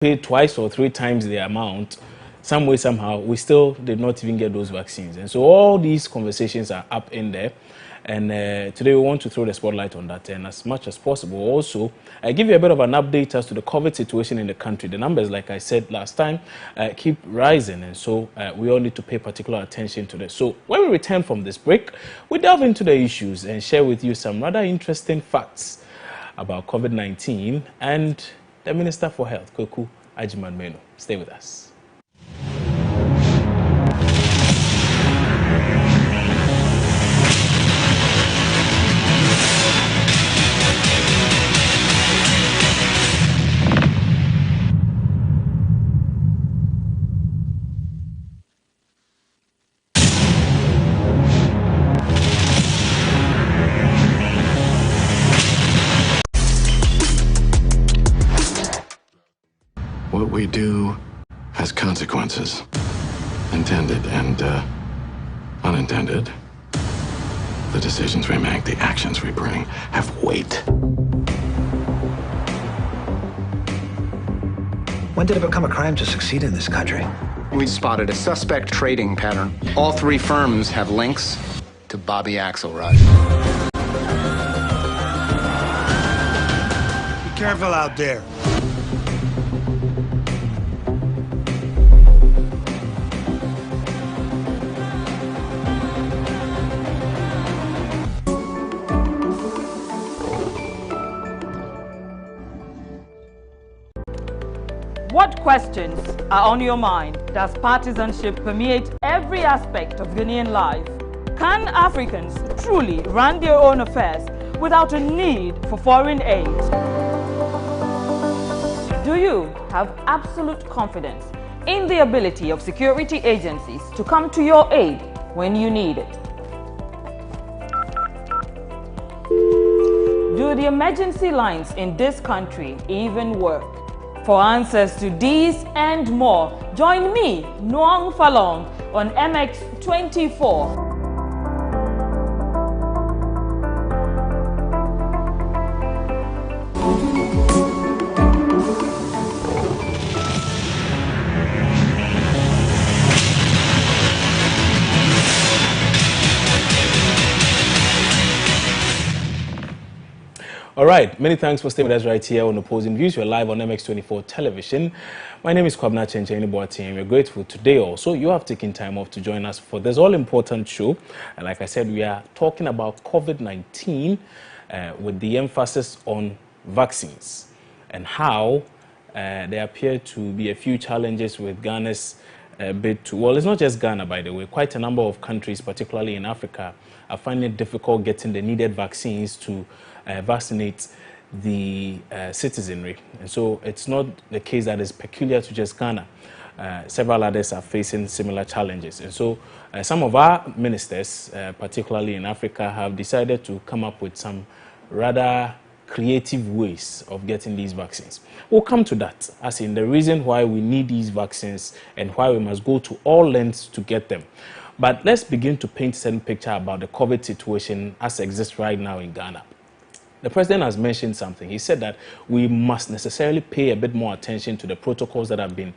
paid twice or three times the amount, some way, somehow, we still did not even get those vaccines. And so all these conversations are up in there. And today we want to throw the spotlight on that, and as much as possible also give you a bit of an update as to the COVID situation in the country. The numbers, like I said last time, keep rising, and so we all need to pay particular attention to this. So when we return from this break, we delve into the issues and share with you some rather interesting facts about COVID-19 and the Minister for Health, Kweku Agyeman-Manu. Stay with us. What we do has consequences, intended and unintended. The decisions we make, the actions we bring, have weight. When did it become a crime to succeed in this country? We spotted a suspect trading pattern. All three firms have links to Bobby Axelrod. Be careful out there. What questions are on your mind? Does partisanship permeate every aspect of Ghanaian life? Can Africans truly run their own affairs without a need for foreign aid? Do you have absolute confidence in the ability of security agencies to come to your aid when you need it? Do the emergency lines in this country even work? For answers to these and more, join me, Nuang Falong, on MX24. All right, many thanks for staying with us right here on Opposing Views. We're live on MX24 television. My name is Kwabena Chencheni Boateng. We're grateful today also you have taken time off to join us for this all-important show. And like I said, we are talking about COVID-19 with the emphasis on vaccines and how there appear to be a few challenges with Ghana's bid to, well, it's not just Ghana, by the way. Quite a number of countries, particularly in Africa, are finding it difficult getting the needed vaccines to vaccinate the citizenry. And so it's not the case that is peculiar to just Ghana. Several others are facing similar challenges. And so some of our ministers, particularly in Africa, have decided to come up with some rather creative ways of getting these vaccines. We'll come to that, as in the reason why we need these vaccines and why we must go to all lengths to get them. But let's begin to paint a certain picture about the COVID situation as it exists right now in Ghana. The president has mentioned something. He said that we must necessarily pay a bit more attention to the protocols that have been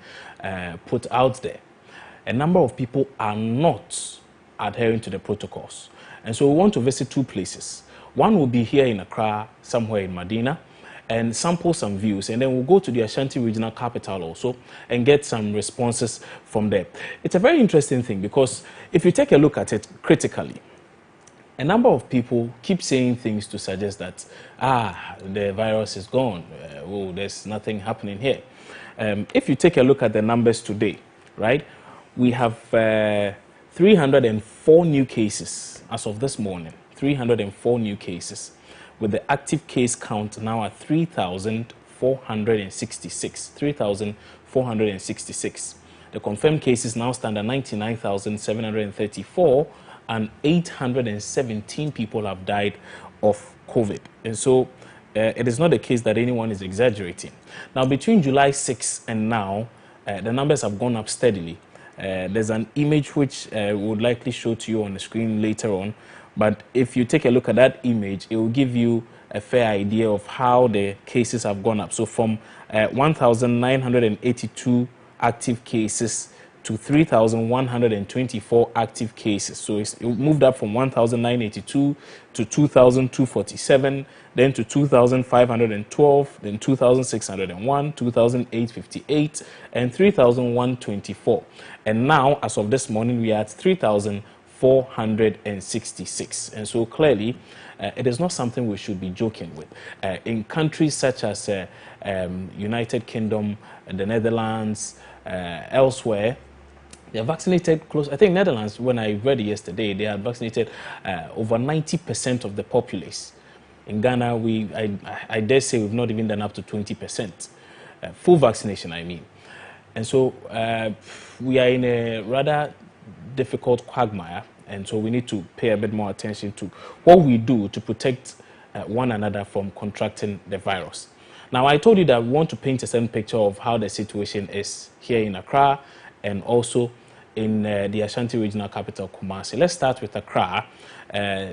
put out there. A number of people are not adhering to the protocols. And so we want to visit two places. One will be here in Accra, somewhere in Medina, and sample some views. And then we'll go to the Ashanti Regional Capital also and get some responses from there. It's a very interesting thing because if you take a look at it critically, a number of people keep saying things to suggest that, the virus is gone. There's nothing happening here. If you take a look at the numbers today, right, we have 304 new cases as of this morning, 304 new cases, with the active case count now at 3,466. 3,466. The confirmed cases now stand at 99,734. And 817 people have died of COVID. And so it is not the case that anyone is exaggerating. Now, between July 6 and now, the numbers have gone up steadily. There's an image which we would likely show to you on the screen later on. But if you take a look at that image, it will give you a fair idea of how the cases have gone up. So from 1,982 active cases to 3,124 active cases. So it moved up from 1,982 to 2,247, then to 2,512, then 2,601, 2,858, and 3,124. And now, as of this morning, we are at 3,466. And so clearly, it is not something we should be joking with. In countries such as United Kingdom, the Netherlands, elsewhere, they are vaccinated close. I think Netherlands, when I read it yesterday, they have vaccinated over 90% of the populace. In Ghana, I dare say we've not even done up to 20%. Full vaccination, I mean. And so we are in a rather difficult quagmire, and so we need to pay a bit more attention to what we do to protect one another from contracting the virus. Now, I told you that we want to paint a certain picture of how the situation is here in Accra and also in the Ashanti regional capital, Kumasi. Let's start with Accra,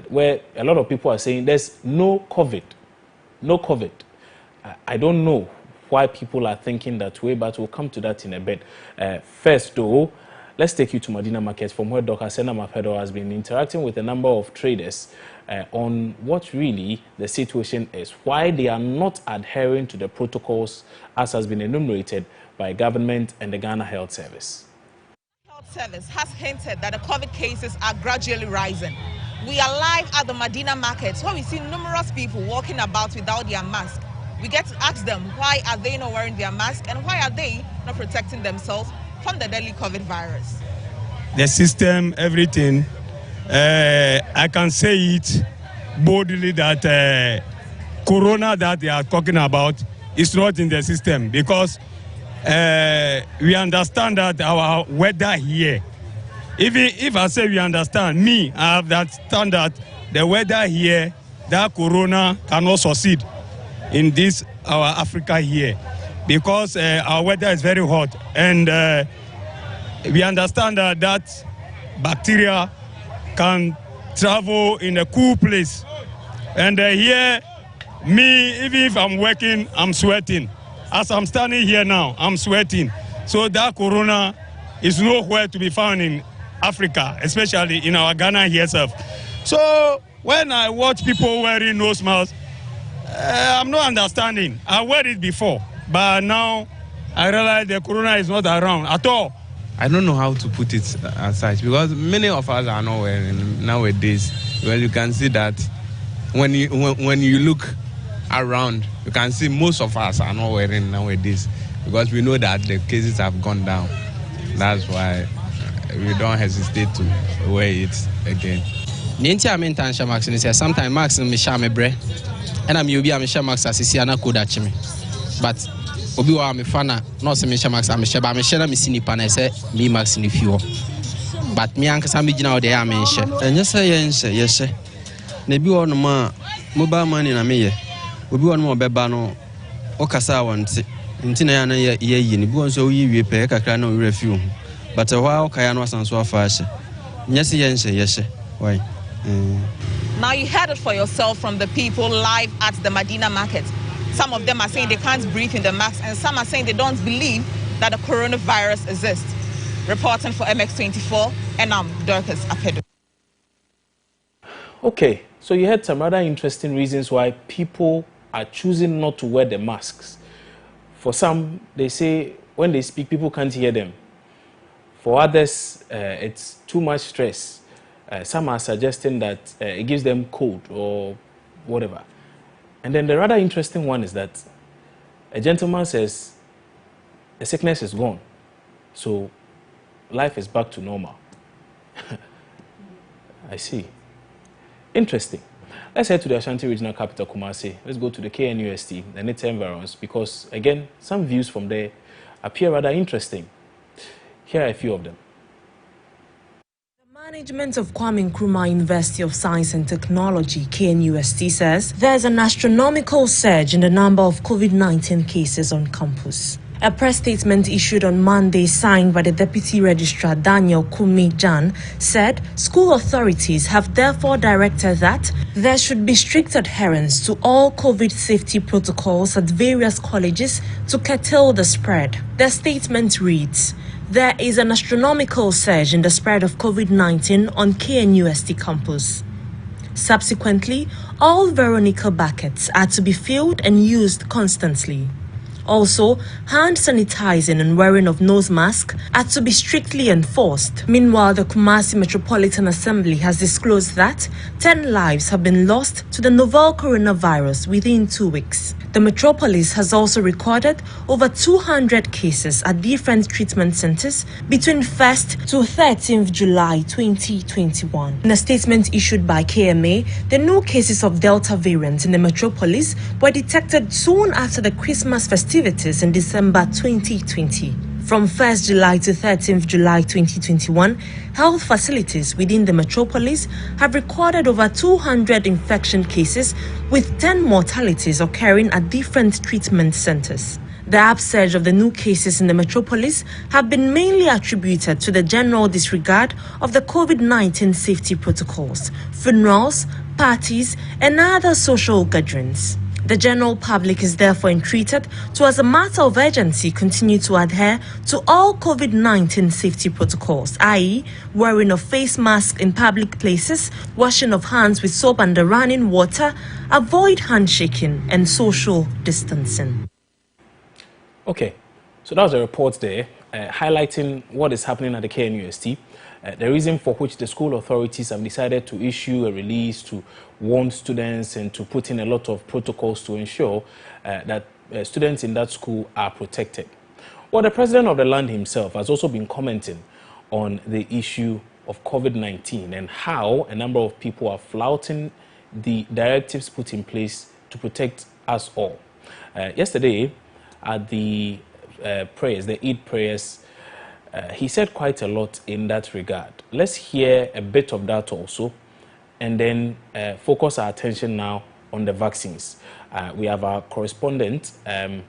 where a lot of people are saying there's no COVID. No COVID. I don't know why people are thinking that way, but we'll come to that in a bit. First, though, let's take you to Medina Market, from where Dr. Sena Mafedo has been interacting with a number of traders on what really the situation is, why they are not adhering to the protocols as has been enumerated by government and the Ghana Health Service. Health Service has hinted that the COVID cases are gradually rising. We are live at the Medina Market, where we see numerous people walking about without their mask. We get to ask them, why are they not wearing their mask, and why are they not protecting themselves from the deadly COVID virus? The system, everything, I can say it boldly that corona that they are talking about is not in the system, because we understand that our weather here, even if I say we understand, I understand that the weather here, that corona cannot succeed in this, our Africa here, because our weather is very hot, and we understand that bacteria can travel in a cool place. And here, even if I'm working, I'm sweating. As I'm standing here now, I'm sweating. So that corona is nowhere to be found in Africa, especially in our Ghana here itself. So when I watch people wearing nose masks, I'm not understanding. I wear it before, but now I realize the corona is not around at all. I don't know how to put it aside, because many of us are not wearing nowadays. Well, you can see that when you look around, you can see most of us are not wearing nowadays, because we know that the cases have gone down. That's why we don't hesitate to wear it again. Sometimes Max me share me bre, and I'm be share Max as see ana koda chime, but obi wa me fana no se me share Max am share ba me share na me sini pa na say me Max ni fiwo, but me anka sam gina o de ya me share enye say ye share na bi wo no ma mobile money na me ye obi wo no obeba no o kasa wonte nti na ya na ye yi ni bi won so yi wie pe kakra na o wura fiwo, but why o kaya no asanso afa ahye nye se ye share why. Now you heard it for yourself from the people live at the Medina Market. Some of them are saying they can't breathe in the mask, and some are saying they don't believe that the coronavirus exists. Reporting for MX24, and I'm Dorcas Apedo. Okay, so you heard some rather interesting reasons why people are choosing not to wear the masks. For some, they say when they speak, people can't hear them. For others, it's too much stress. Some are suggesting that it gives them cold or whatever. And then the rather interesting one is that a gentleman says the sickness is gone, so life is back to normal. I see. Interesting. Let's head to the Ashanti regional capital, Kumasi. Let's go to the KNUSTD and its environs, because again, some views from there appear rather interesting. Here are a few of them. Management of Kwame Nkrumah University of Science and Technology, KNUST, says there's an astronomical surge in the number of COVID-19 cases on campus. A press statement issued on Monday, signed by the Deputy Registrar Daniel Kumi-Jan, said school authorities have therefore directed that there should be strict adherence to all COVID safety protocols at various colleges to curtail the spread. The statement reads, "There is an astronomical surge in the spread of COVID-19 on KNUST campus. Subsequently, all Veronica buckets are to be filled and used constantly. Also, hand sanitizing and wearing of nose masks are to be strictly enforced." Meanwhile, the Kumasi Metropolitan Assembly has disclosed that 10 lives have been lost to the novel coronavirus within 2 weeks. The metropolis has also recorded over 200 cases at different treatment centers between 1st to 13th July 2021. In a statement issued by KMA, the new cases of Delta variant in the metropolis were detected soon after the Christmas festivities in December 2020. From 1st July to 13th July 2021, health facilities within the metropolis have recorded over 200 infection cases, with 10 mortalities occurring at different treatment centers. The upsurge of the new cases in the metropolis have been mainly attributed to the general disregard of the COVID-19 safety protocols, funerals, parties, and other social gatherings. The general public is therefore entreated to, as a matter of urgency, continue to adhere to all COVID-19 safety protocols, i.e., wearing of face masks in public places, washing of hands with soap and running water, avoid handshaking, and social distancing. Okay, so that was a report there highlighting what is happening at the KNUST. The reason for which the school authorities have decided to issue a release to warn students and to put in a lot of protocols to ensure that students in that school are protected. Well, the president of the land himself has also been commenting on the issue of COVID-19 and how a number of people are flouting the directives put in place to protect us all. Yesterday, at the prayers, the Eid prayers, he said quite a lot in that regard. Let's hear a bit of that also, and then focus our attention now on the vaccines. We have our correspondent,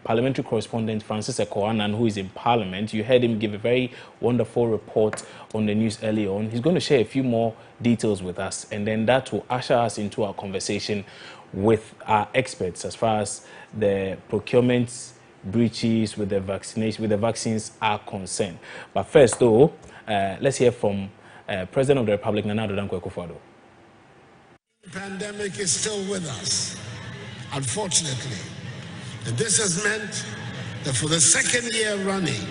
parliamentary correspondent, Francis Ekoanan, who is in Parliament. You heard him give a very wonderful report on the news earlier on. He's going to share a few more details with us, and then that will usher us into our conversation with our experts as far as the procurement breaches with the vaccination, with the vaccines are concerned. But first, though, let's hear from President of the Republic, Nana Addo Dankwa Akufo-Addo. The pandemic is still with us, unfortunately. And this has meant that for the second year running,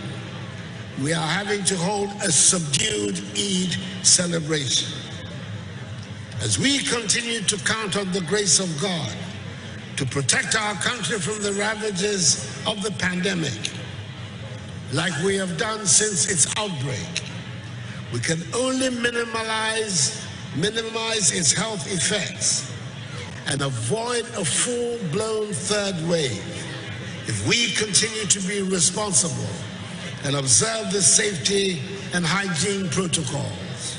we are having to hold a subdued Eid celebration. As we continue to count on the grace of God to protect our country from the ravages of the pandemic, like we have done since its outbreak, we can only minimize its health effects and avoid a full-blown third wave if we continue to be responsible and observe the safety and hygiene protocols.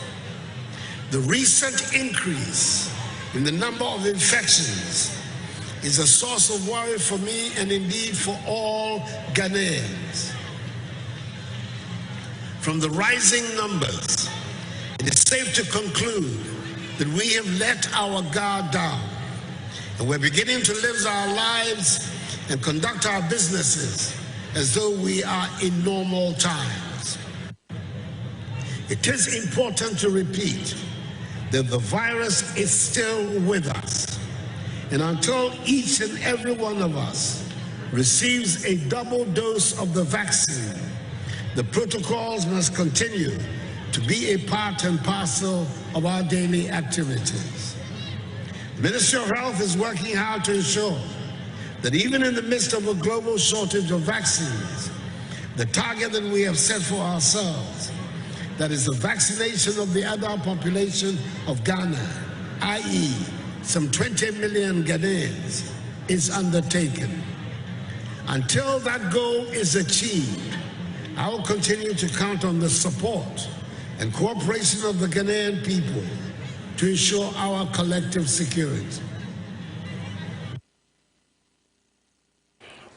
The recent increase in the number of infections is a source of worry for me and indeed for all Ghanaians. From the rising numbers, it is safe to conclude that we have let our guard down and we're beginning to live our lives and conduct our businesses as though we are in normal times. It is important to repeat that the virus is still with us. And until each and every one of us receives a double dose of the vaccine, the protocols must continue to be a part and parcel of our daily activities. The Ministry of Health is working hard to ensure that even in the midst of a global shortage of vaccines, the target that we have set for ourselves, that is the vaccination of the adult population of Ghana, i.e., some 20 million Ghanaians, is undertaken. Until that goal is achieved, I will continue to count on the support and cooperation of the Ghanaian people to ensure our collective security.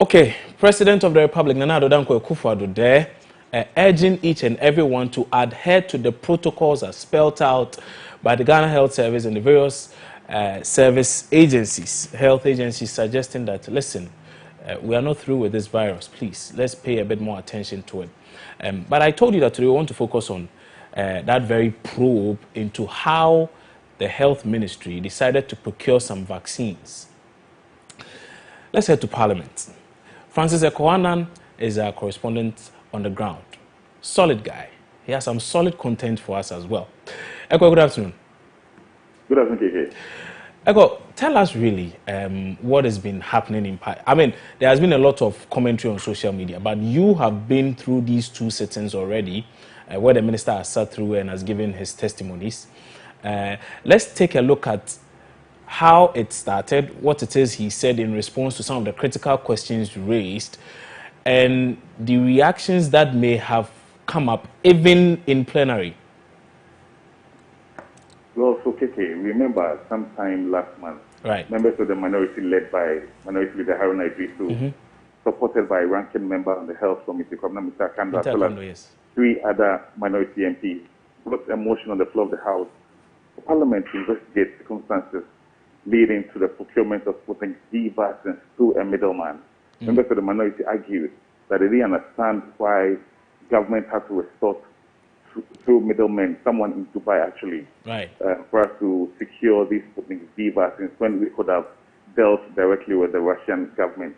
Okay, President of the Republic, Nana Addo Dankwa Akufo-Addo there, urging each and everyone to adhere to the protocols as spelled out by the Ghana Health Service and the various service agencies, health agencies, suggesting that, listen, we are not through with this virus, please, let's pay a bit more attention to it. But I told you that today we want to focus on that very probe into how the health ministry decided to procure some vaccines. Let's head to Parliament. Francis Ekowanan is our correspondent on the ground. Solid guy. He has some solid content for us as well. Eko, good afternoon. Good afternoon, KK. Eko, tell us really what has been happening in Parliament. I mean, there has been a lot of commentary on social media, but you have been through these two sittings already, where the minister has sat through and has given his testimonies. Let's take a look at how it started, what it is he said in response to some of the critical questions raised, and the reactions that may have come up even in plenary. Well, so KK, remember sometime last month, members of the minority led by Minority Leader Haruna Idrisu, supported by ranking member on the Health Committee, Mr. Kando, as well as 3 other minority MPs, brought a motion on the floor of the House for Parliament to investigate circumstances leading to the procurement of Sputnik V vaccines through a middleman. Members of the minority argued that they didn't understand why government had to resort through middlemen, someone in Dubai actually, for us to secure these Sputnik V vaccines when we could have dealt directly with the Russian government.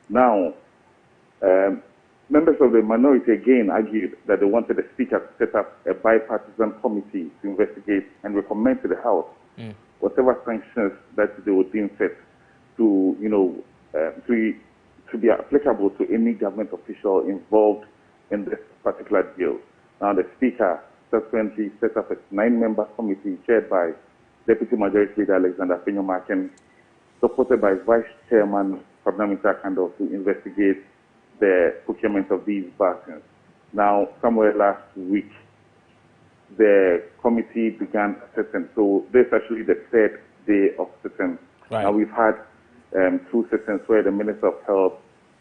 Now, members of the minority again argued that they wanted the Speaker to set up a bipartisan committee to investigate and recommend to the House whatever sanctions that they would deem fit to, to be applicable to any government official involved in this particular deal. Now, the Speaker subsequently set up a 9-member committee chaired by Deputy Majority Leader Alexander Fenyo-Markin, supported by Vice Chairman Mr. Kando, to investigate the procurement of these vaccines. Now, somewhere last week, the committee began sitting. So this is actually the 3rd day of sitting. Now, we've had 2 sittings where the Minister of Health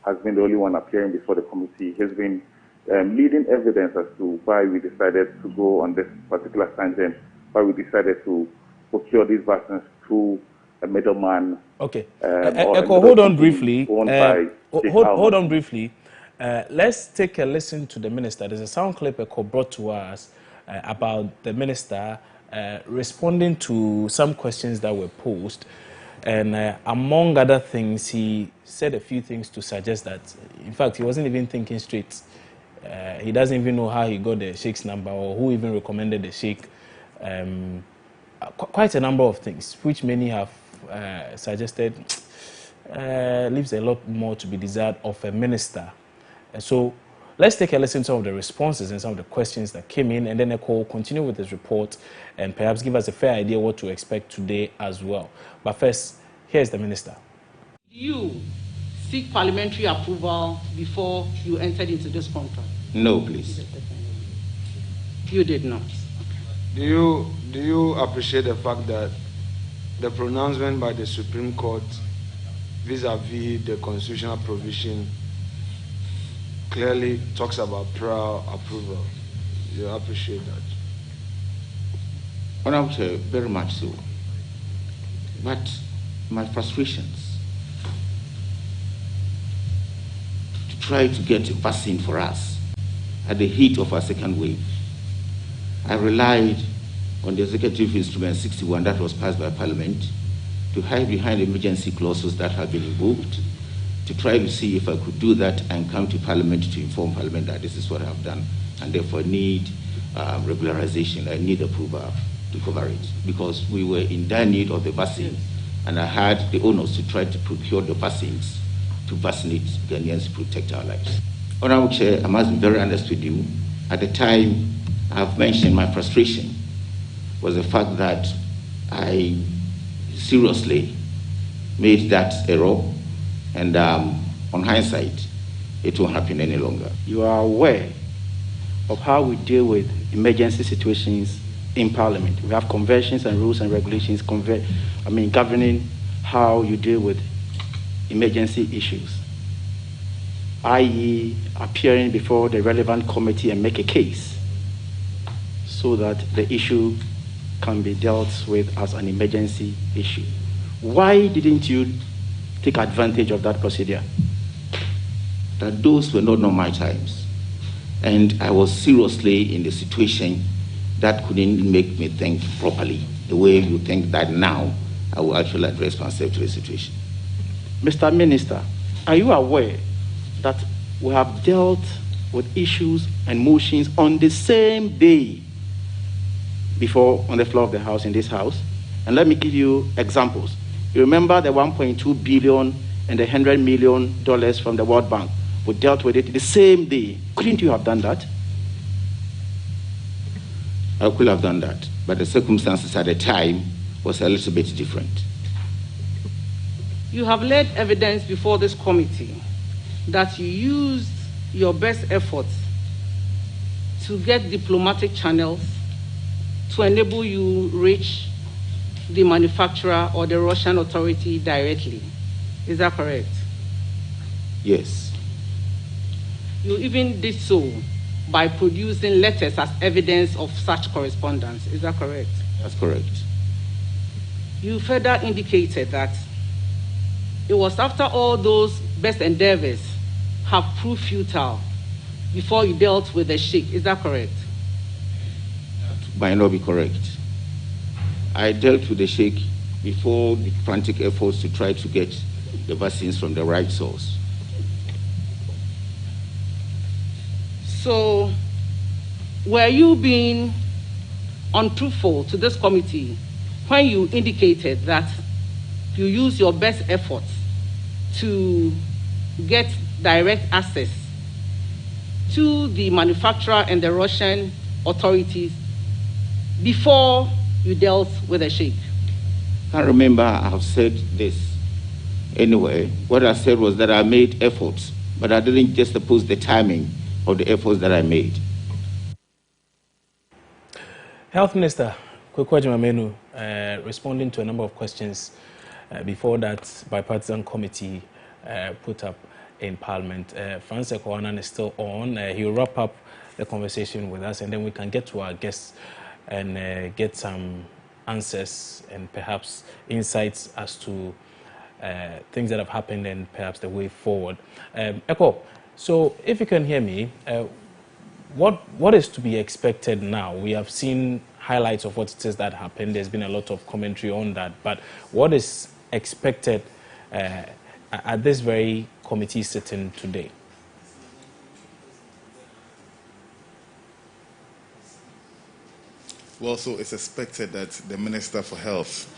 has been the only one appearing before the committee. He's been leading evidence as to why we decided to go on this particular tangent, why we decided to procure these vaccines through a middleman. Okay. Hold on briefly. Hold on briefly. Let's take a listen to the minister. There's a sound clip Eko brought to us about the minister responding to some questions that were posed. And among other things, he said a few things to suggest that, in fact, he wasn't even thinking straight. He doesn't even know how he got the Sheikh's number or who even recommended the Sheikh. Quite a number of things, which many have suggested leaves a lot more to be desired of a minister. So let's take a listen to some of the responses and some of the questions that came in, and then Eko will continue with his report and perhaps give us a fair idea what to expect today as well. But first, here's the minister. You seek parliamentary approval before you entered into this contract? No, please. You did not. Do you appreciate the fact that the pronouncement by the Supreme Court vis-a-vis the constitutional provision clearly talks about prior approval? You appreciate that? Honourable Chair, very much so. But my frustrations to try to get a vaccine for us at the heat of our second wave, I relied on the Executive Instrument 61 that was passed by Parliament to hide behind emergency clauses that have been invoked, to try to see if I could do that and come to Parliament to inform Parliament that this is what I have done, and therefore need regularization. I need approval to cover it, because we were in dire need of the vaccine, and I had the onus to try to procure the vaccines to vaccinate Ghanaians to protect our lives. Honourable Chair, I must be very honest with you. At the time, I have mentioned my frustration was the fact that I seriously made that error, and on hindsight, it won't happen any longer. You are aware of how we deal with emergency situations in Parliament. We have conventions and rules and regulations governing how you deal with emergency issues. i.e. appearing before the relevant committee and make a case so that the issue can be dealt with as an emergency issue. Why didn't you take advantage of that procedure? That those were not normal times. And I was seriously in the situation that couldn't make me think properly, the way you think that now I will actually address myself to the situation. Mr. Minister, are you aware that we have dealt with issues and motions on the same day before on the floor of the House, in this House? And let me give you examples. You remember the 1.2 billion and the $100 million from the World Bank? We dealt with it the same day. Couldn't you have done that? I could have done that, but the circumstances at the time was a little bit different. You have laid evidence before this committee that you used your best efforts to get diplomatic channels to enable you reach the manufacturer or the Russian authority directly. Is that correct? Yes. You even did so by producing letters as evidence of such correspondence. Is that correct? That's correct. You further indicated that it was after all those best endeavors have proved futile before you dealt with the Sheikh. Is that correct? That might not be correct. I dealt with the Sheikh before the frantic efforts to try to get the vaccines from the right source. So, were you being untruthful to this committee when you indicated that you used your best efforts to get direct access to the manufacturer and the Russian authorities before you dealt with the Sheikh? I remember I have said this. Anyway, what I said was that I made efforts, but I didn't just oppose the timing of the efforts that I made. Health Minister Kwekwaji Mamenu responding to a number of questions before that bipartisan committee put up in Parliament. Francis Ekowanan is still on. He'll wrap up the conversation with us, and then we can get to our guests and get some answers and perhaps insights as to things that have happened and perhaps the way forward. Eko, so if you can hear me, what is to be expected now? We have seen highlights of what it is that happened. There's been a lot of commentary on that, but what is expected at this very committee sitting today? Well, so it's expected that the Minister for Health,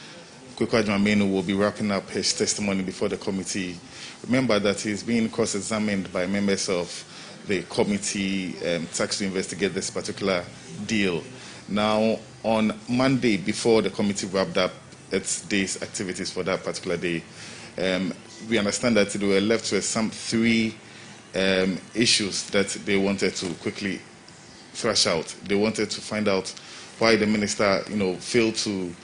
Kwekwaji Mamenu, will be wrapping up his testimony before the committee. Remember that he's being cross-examined by members of the committee tasked to investigate this particular deal. Now, on Monday, before the committee wrapped up its day's activities for that particular day, we understand that they were left with some three issues that they wanted to quickly thrash out. They wanted to find out why the minister, failed to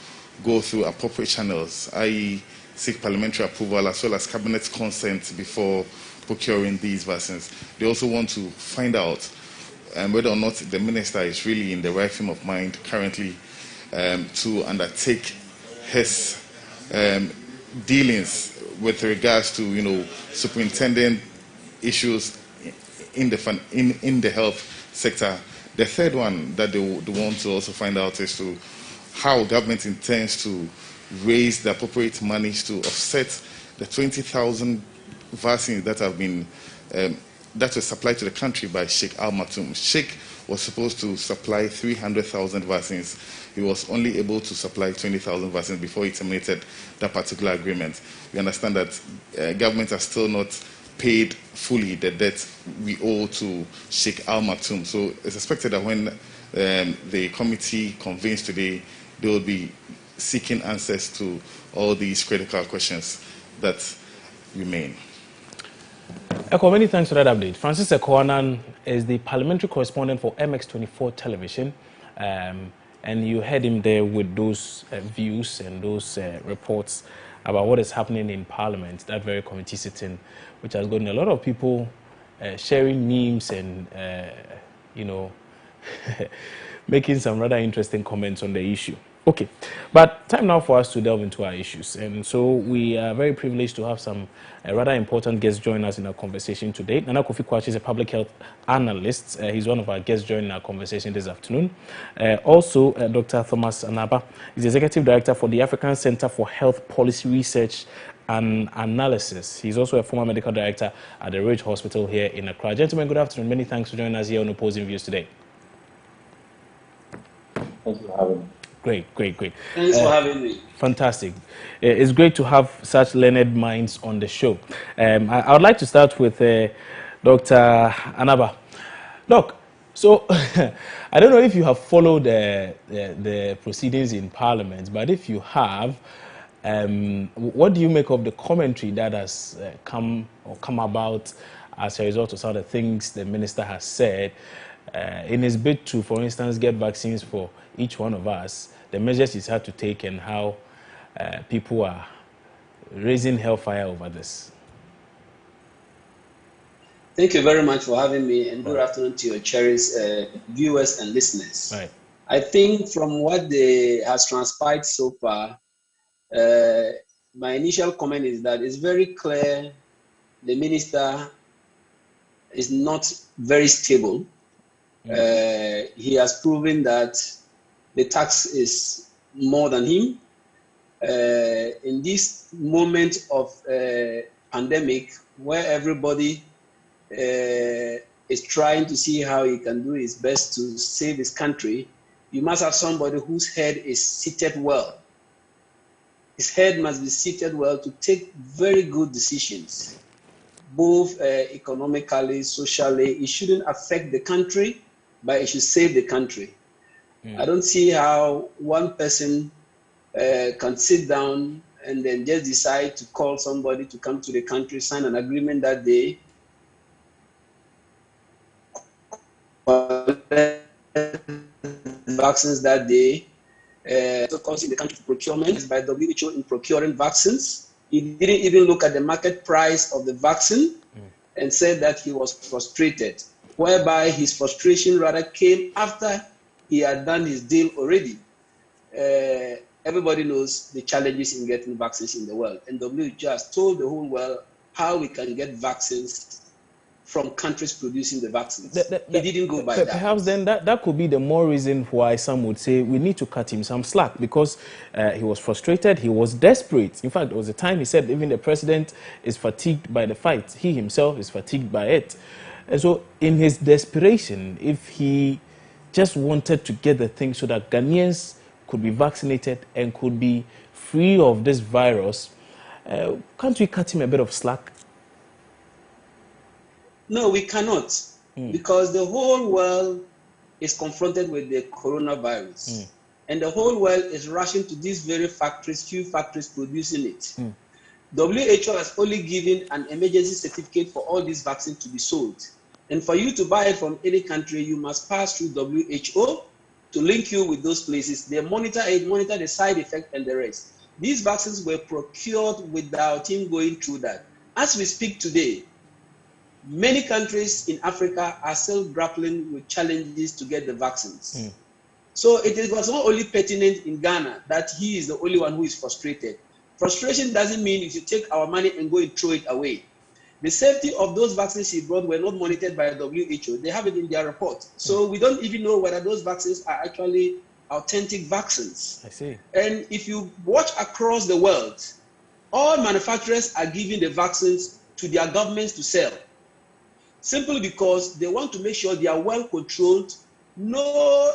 go through appropriate channels, i.e. seek parliamentary approval as well as cabinet consent before procuring these vaccines. They also want to find out whether or not the minister is really in the right frame of mind currently to undertake his dealings with regards to, superintendent issues in the health sector. The third one that they want to also find out is to how government intends to raise the appropriate monies to offset the 20,000 vaccines that have been that were supplied to the country by Sheikh Al Maktoum. Sheikh was supposed to supply 300,000 vaccines. He was only able to supply 20,000 vaccines before he terminated that particular agreement. We understand that government has still not paid fully the debt we owe to Sheikh Al Maktoum. So it's expected that when the committee convenes today, they will be seeking answers to all these critical questions that remain. Eko, many thanks for that update. Francis Ekowanan is the parliamentary correspondent for MX24 television, and you heard him there with those views and those reports about what is happening in Parliament, that very committee sitting, which has gotten a lot of people sharing memes and, you know, making some rather interesting comments on the issue. Okay, but time now for us to delve into our issues. And so we are very privileged to have some rather important guests join us in our conversation today. Nana Kofi Kwachi is a public health analyst. He's one of our guests joining our conversation this afternoon. Also, Dr. Thomas Anaba is the Executive Director for the African Center for Health Policy Research and Analysis. He's also a former medical director at the Ridge Hospital here in Accra. Gentlemen, good afternoon. Many thanks for joining us here on Opposing Views today. Thanks for having me. Great. Thanks for having me. Fantastic. It's great to have such learned minds on the show. I would like to start with Dr. Anaba. Doc, so I don't know if you have followed the proceedings in Parliament, but if you have, what do you make of the commentary that has come about as a result of some of the things the minister has said in his bid to, for instance, get vaccines for each one of us, the measures he's had to take and how people are raising hellfire over this? Thank you very much for having me, and good afternoon to your cherished viewers and listeners. Right. I think from what has transpired so far, my initial comment is that it's very clear the minister is not very stable. He has proven that the tax is more than him. In this moment of pandemic, where everybody is trying to see how he can do his best to save his country, you must have somebody whose head is seated well. His head must be seated well to take very good decisions, both economically, socially. It shouldn't affect the country, but it should save the country. I don't see how one person can sit down and then just decide to call somebody to come to the country, sign an agreement that day, vaccines that day, causing the country procurement by WHO in procuring vaccines. He didn't even look at the market price of the vaccine and said that he was frustrated, whereby his frustration rather came after he had done his deal already. Everybody knows the challenges in getting vaccines in the world, and WHO has told the whole world how we can get vaccines from countries producing the vaccines. He didn't go by that. Perhaps then that could be the more reason why some would say we need to cut him some slack, because he was frustrated, he was desperate. In fact, there was a time he said even the president is fatigued by the fight. He himself is fatigued by it. And so in his desperation, if he just wanted to get the thing so that Ghanaians could be vaccinated and could be free of this virus, can't we cut him a bit of slack? No, we cannot, because the whole world is confronted with the coronavirus, and the whole world is rushing to these very factories, few factories producing it. WHO has only given an emergency certificate for all these vaccines to be sold. And for you to buy it from any country, you must pass through WHO to link you with those places. They monitor it, monitor the side effect and the rest. These vaccines were procured without him going through that. As we speak today, many countries in Africa are still grappling with challenges to get the vaccines. So it was not only pertinent in Ghana that he is the only one who is frustrated. Frustration doesn't mean you should take our money and go and throw it away. The safety of those vaccines he brought were not monitored by WHO. They have it in their report. So we don't even know whether those vaccines are actually authentic vaccines. I see. And if you watch across the world, all manufacturers are giving the vaccines to their governments to sell, simply because they want to make sure they are well controlled. No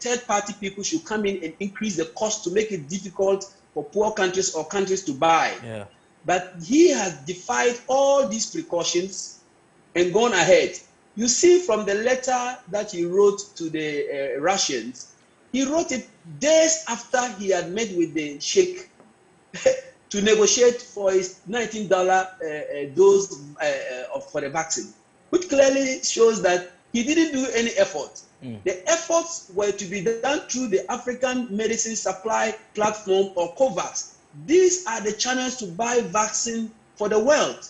third-party people should come in and increase the cost to make it difficult for poor countries or countries to buy. Yeah. But he has defied all these precautions and gone ahead. You see from the letter that he wrote to the Russians, he wrote it days after he had met with the sheikh to negotiate for his $19 dose for the vaccine, which clearly shows that he didn't do any effort. The efforts were to be done through the African Medicine Supply Platform or COVAX. These are the channels to buy vaccine for the world.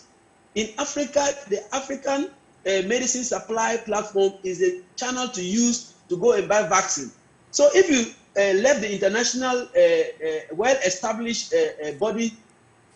In Africa, the African medicine supply platform is a channel to use to go and buy vaccine. So if you left the international well-established body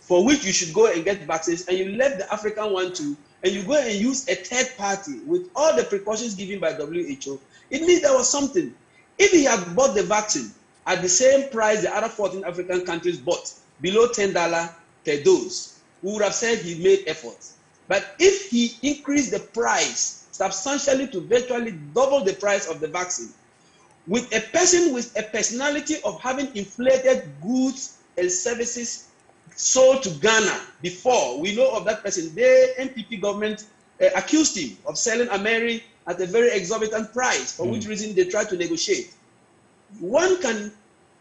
for which you should go and get vaccines, and you left the African one too, and you go and use a third party with all the precautions given by WHO, it means there was something. If he had bought the vaccine at the same price the other 14 African countries bought, below $10 per dose, we would have said he made efforts. But if he increased the price substantially to virtually double the price of the vaccine, with a person with a personality of having inflated goods and services sold to Ghana before, we know of that person. The NPP government accused him of selling Ameri at a very exorbitant price, for which reason they tried to negotiate. One can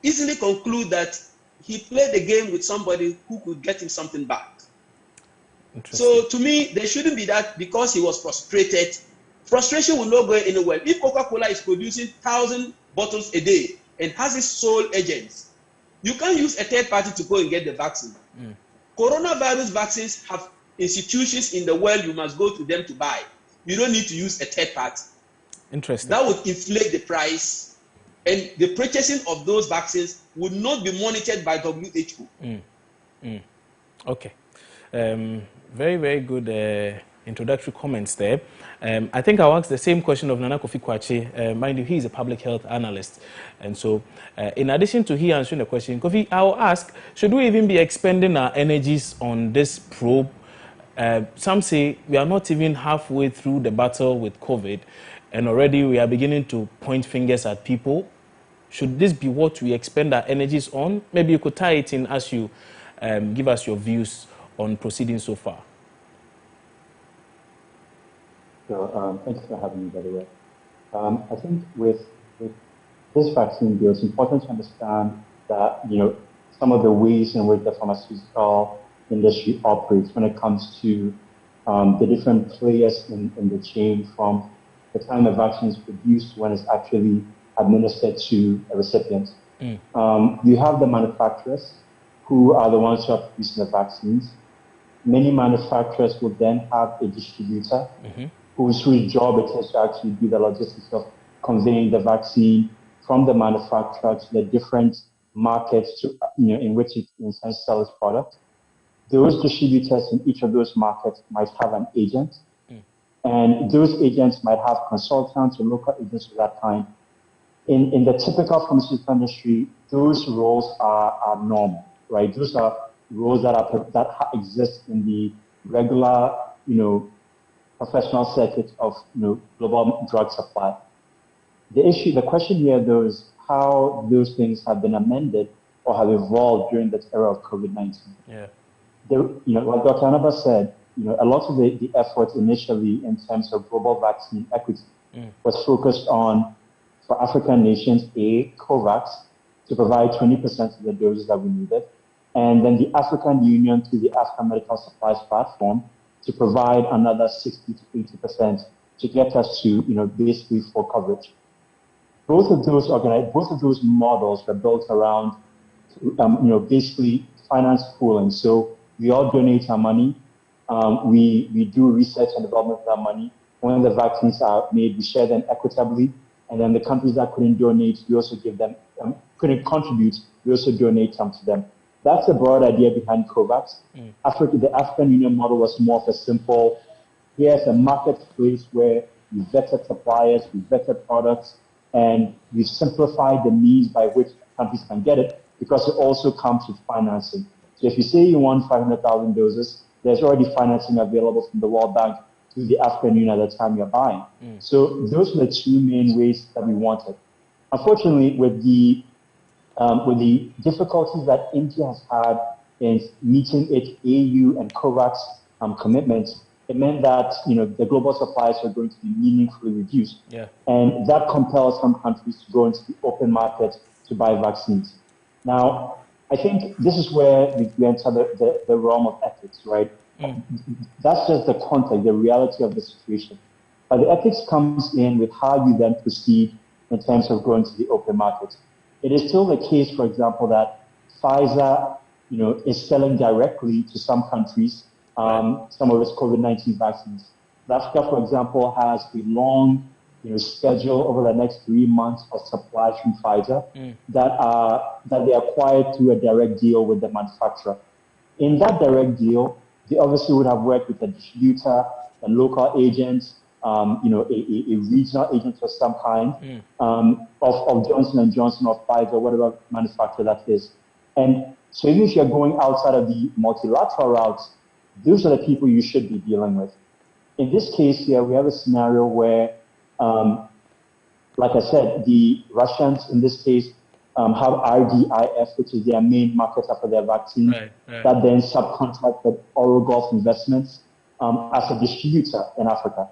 easily conclude that he played the game with somebody who could get him something back. So to me, there shouldn't be that because he was frustrated. Frustration will not go anywhere. If Coca-Cola is producing 1,000 bottles a day and has its sole agents, you can't use a third party to go and get the vaccine. Coronavirus vaccines have institutions in the world you must go to them to buy. You don't need to use a third party. Interesting. That would inflate the price, and the purchasing of those vaccines would not be monitored by WHO. Okay. Very, very good introductory comments there. I think I'll ask the same question of Nana Kofi Kwache. Mind you, he is a public health analyst. And so, in addition to he answering the question, Kofi, I'll ask, should we even be expending our energies on this probe? Some say we are not even halfway through the battle with COVID, and already we are beginning to point fingers at people. Should this be what we expend our energies on? Maybe you could tie it in as you give us your views on proceedings so far. So, thanks for having me, by the way. I think with this vaccine bill, it's important to understand that, some of the ways in which the pharmaceutical industry operates when it comes to the different players in the chain from the time the vaccine is produced when it's actually administered to a recipient. You have the manufacturers who are the ones who are producing the vaccines. Many manufacturers will then have a distributor whose job it is to actually do the logistics of conveying the vaccine from the manufacturer to the different markets in which it intends to sell its product. Those distributors in each of those markets might have an agent, and those agents might have consultants or local agents of that kind. In the typical pharmaceutical industry, those roles are normal, right? Those are roles that exist in the regular, professional circuit of global drug supply. The question here, though, is how those things have been amended or have evolved during this era of COVID-19. Yeah. Like Dr. Anaba said, a lot of the effort initially in terms of global vaccine equity was focused on, for African nations, COVAX, to provide 20% of the doses that we needed, and then the African Union through the African Medical Supplies Platform to provide another 60 to 80% to get us to, basically full coverage. Both of those models were built around, basically finance pooling. So we all donate our money. We do research and development with our money. When the vaccines are made, we share them equitably. And then the countries that couldn't donate, we also give them, couldn't contribute, we also donate some to them. That's the broad idea behind COVAX. The African Union model was more of a simple, here's a marketplace where we vetted suppliers, we vetted products, and we simplified the means by which countries can get it, because it also comes with financing. So if you say you want 500,000 doses, there's already financing available from the World Bank to the African Union at the time you're buying. So those are the two main ways that we wanted. Unfortunately, with the difficulties that India has had in meeting its AU and COVAX commitments, it meant that the global supplies are going to be meaningfully reduced, and that compels some countries to go into the open market to buy vaccines. Now, I think this is where we enter the realm of ethics, right? That's just the context, the reality of the situation. But the ethics comes in with how you then proceed in terms of going to the open market. It is still the case, for example, that Pfizer, is selling directly to some countries some of its COVID-19 vaccines. Africa, for example, has a long schedule over the next 3 months of supply from Pfizer that they acquired through a direct deal with the manufacturer. In that direct deal, they obviously would have worked with a distributor, a local agent, a regional agent of some kind, of Johnson & Johnson or Pfizer, whatever manufacturer that is. And so even if you're going outside of the multilateral routes, those are the people you should be dealing with. In this case here, we have a scenario where, like I said, the Russians in this case have RDIF, which is their main marketer for their vaccine, that then subcontracted Oral Gulf Investments as a distributor in Africa.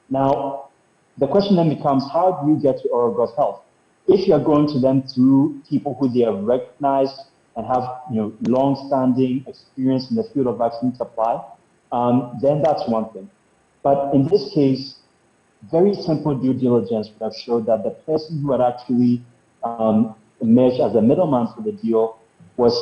Now, the question then becomes, how do you get to Oral Gulf Health? If you're going to them through people who they have recognized and have long-standing experience in the field of vaccine supply, then that's one thing. But in this case, very simple due diligence would have showed that the person who had actually emerged as a middleman for the deal was